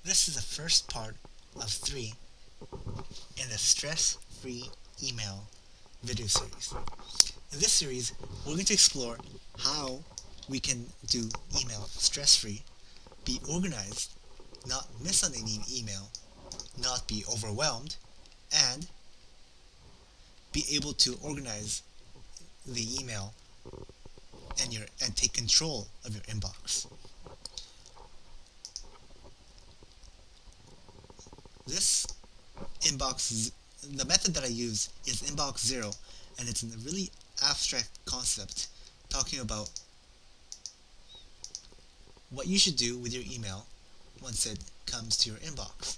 This is the first part of 3 in the Stress-Free Email video series. In this series, we're going to explore how we can do email stress-free, be organized, not miss on any email, not be overwhelmed, and be able to organize the email and take control of your inbox. This the method that I use is inbox zero, and it's a really abstract concept talking about what you should do with your email once it comes to your inbox.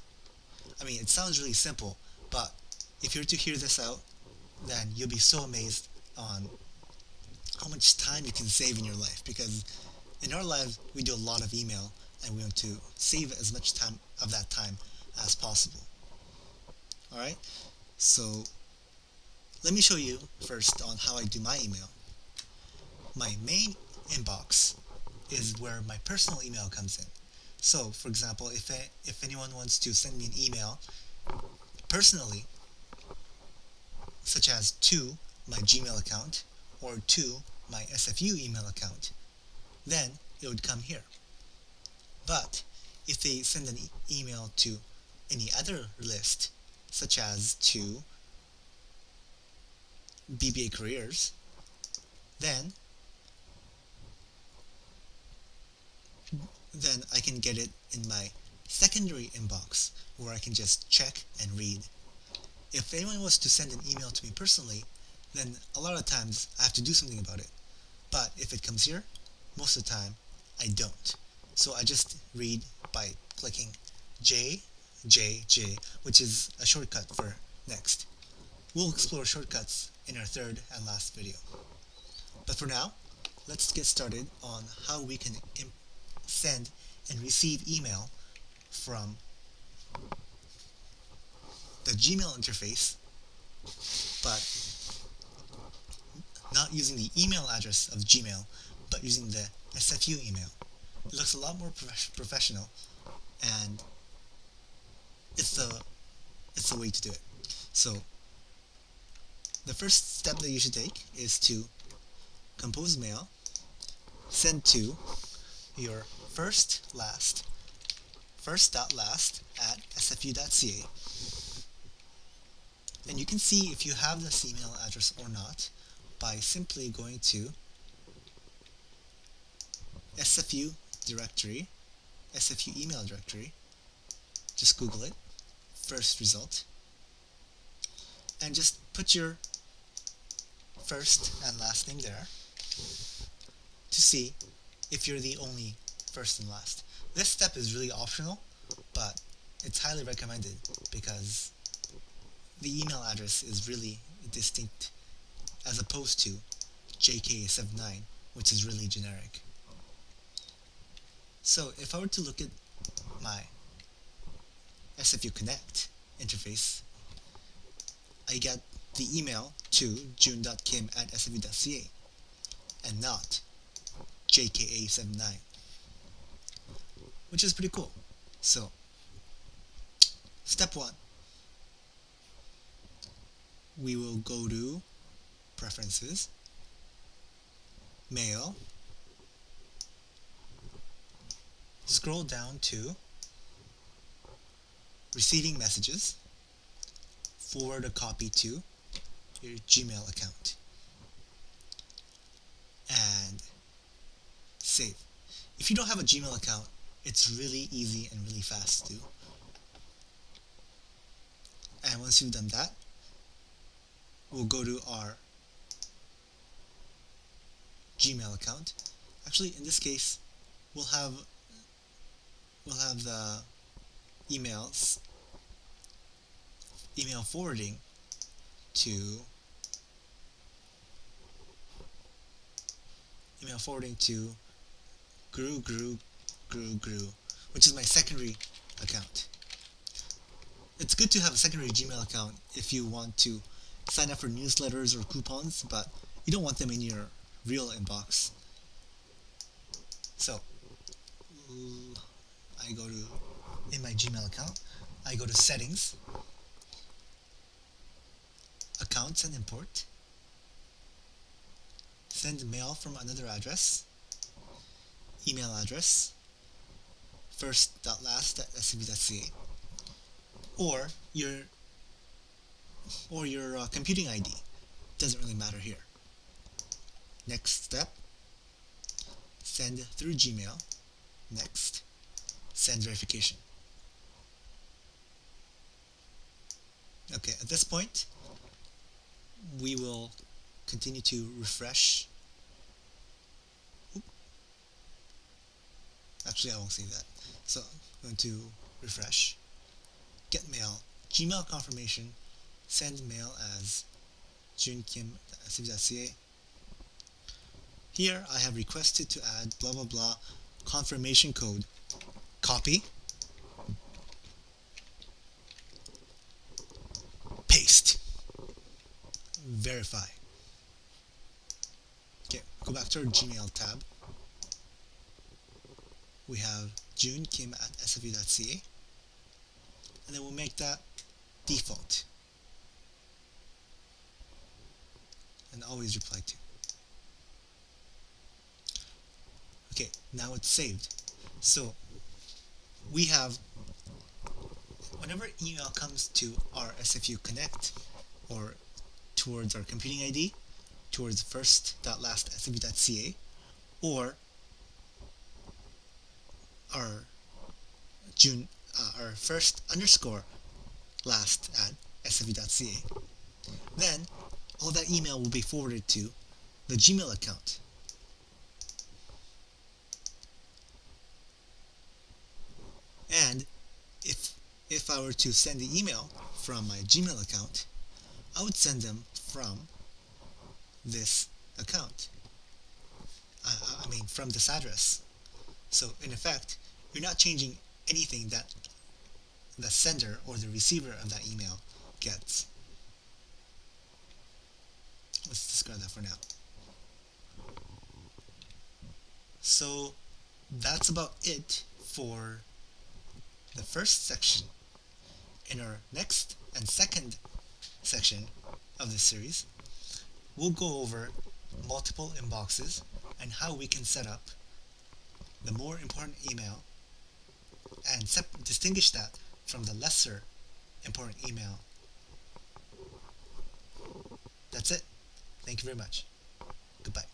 I mean, it sounds really simple, but if you're to hear this out, then you'll be so amazed on how much time you can save in your life, because in our lives we do a lot of email and we want to save as much time of that time as possible. All right, so let me show you first on how I do my email. My main inbox is where my personal email comes in. So, for example, if anyone wants to send me an email personally, such as to my Gmail account or to my SFU email account, then it would come here. But if they send an email to any other list, such as to BBA Careers, then I can get it in my secondary inbox where I can just check and read. If anyone was to send an email to me personally, then a lot of times I have to do something about it. But if it comes here, most of the time I don't. So I just read by clicking J, J, J, which is a shortcut for next. We'll explore shortcuts in our third and last video. But for now, let's get started on how we can send and receive email from the Gmail interface, but not using the email address of Gmail, but using the SFU email. It looks a lot more professional, and it's the way to do it. So the first step that you should take is to compose mail, send to your first.last at sfu.ca, and you can see if you have this email address or not by simply going to SFU directory, SFU email directory, just Google it, first result, and just put your first and last name there to see if you're the only first and last. This step is really optional, but it's highly recommended because the email address is really distinct as opposed to JK79, which is really generic. So if I were to look at my SFU Connect interface, I get the email to june.kim@sfu.ca and not JKA79, which is pretty cool. So, step 1, we will go to Preferences, Mail, scroll down to Receiving Messages, forward a copy to your Gmail account, and save. If you don't have a Gmail account, it's really easy and really fast to do. And once you've done that, we'll go to our Gmail account. Actually, in this case, we'll have the email forwarding to Guru, which is my secondary account. It's good to have a secondary Gmail account if you want to sign up for newsletters or coupons, but you don't want them in your real inbox. So I go to in my Gmail account, I go to Settings, Accounts and Import, Send mail from another address, email address, first.last@svv.ca, or your computing ID. Doesn't really matter here. Next step, send through Gmail. Next, send verification. Okay, at this point, we will continue to refresh. Actually, I won't say that. So I'm going to refresh, get mail, Gmail confirmation, send mail as junkim@svv.ca. Here I have requested to add blah blah blah confirmation code. Copy, paste, verify. Okay, go back to our Gmail tab. We have junkim@svv.ca, and then we'll make that default and always reply to. Okay, now it's saved. So we have, whenever email comes to our SFU Connect or towards our computing ID, towards first.last@svv.ca, or our our first underscore last at svv.ca, then all that email will be forwarded to the Gmail account. And if I were to send the email from my Gmail account, I would send them from this account. I mean, from this address. So in effect, you're not changing anything that the sender or the receiver of that email gets. Let's discard that for now. So that's about it for the first section. In our next and second section of this series, we'll go over multiple inboxes and how we can set up the more important email and distinguish that from the lesser important email. That's it. Thank you very much. Goodbye.